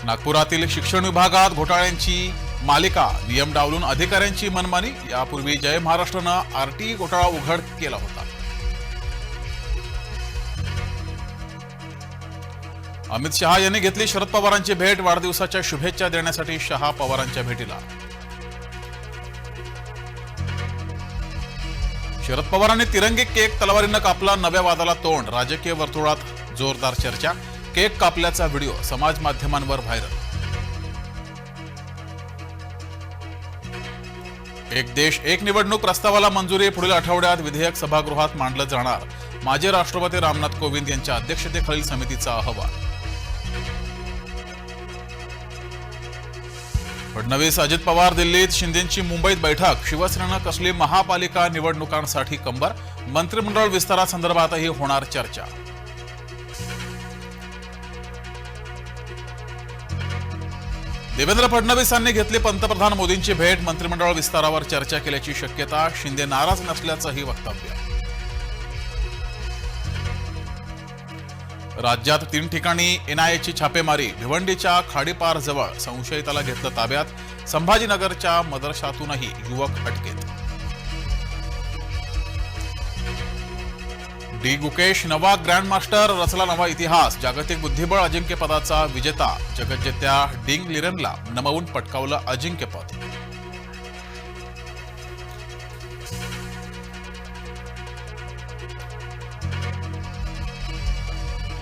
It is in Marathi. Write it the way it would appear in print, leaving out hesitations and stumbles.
नागपुरातील शिक्षण विभागात घोटाळ्यांची मालिका, नियम डावलून अधिकाऱ्यांची मनमानी। यापूर्वी जय महाराष्ट्रानं आरटीई घोटाळा उघड केला होता। अमित शहा यांनी घेतली शरद पवारांची भेट, वाढदिवसाच्या शुभेच्छा देण्यासाठी शहा पवारांच्या भेटीला। शरद पवारांनी तिरंगी केक तलवारीनं कापला, नव्या वादाला तोंड। राजकीय वर्तुळात जोरदार चर्चा, केक कापल्याचा व्हिडिओ समाज माध्यमांवर व्हायरल। एक देश एक निवडणूक प्रस्तावाला मंजुरी, पुढील आठवड्यात विधेयक सभागृहात मांडलं जाणार। माजी राष्ट्रपती रामनाथ कोविंद यांच्या अध्यक्षतेखालील समितीचा अहवाल। फडणवीस अजित पवार दिल्लीत, शिंदेंची मुंबईत बैठक। शिवसेनेनं कसली महापालिका निवडणुकांसाठी कंबर, मंत्रिमंडळ विस्तारासंदर्भातही होणार चर्चा। देवेंद्र फडणवीसांनी घेतली पंतप्रधान मोदींची भेट, मंत्रिमंडळ विस्तारावर चर्चा केल्याची शक्यता। शिंदे नाराज नसल्याचंही वक्तव्य। राज्यात 3 ठिकाणी एनआयएची छापेमारी, भिवंडीच्या खाडीपार जवळ संशयिताला घेतलं ताब्यात। संभाजीनगरच्या मदरशातूनही युवक अटकेत। डी गुकेश नवा ग्रँडमास्टर, रचला नवा इतिहास। जागतिक बुद्धिबळ अजिंक्यपदाचा विजेता, जगज्जेत्या डिंग लिरेनला नमवून पटकावलं अजिंक्यपद।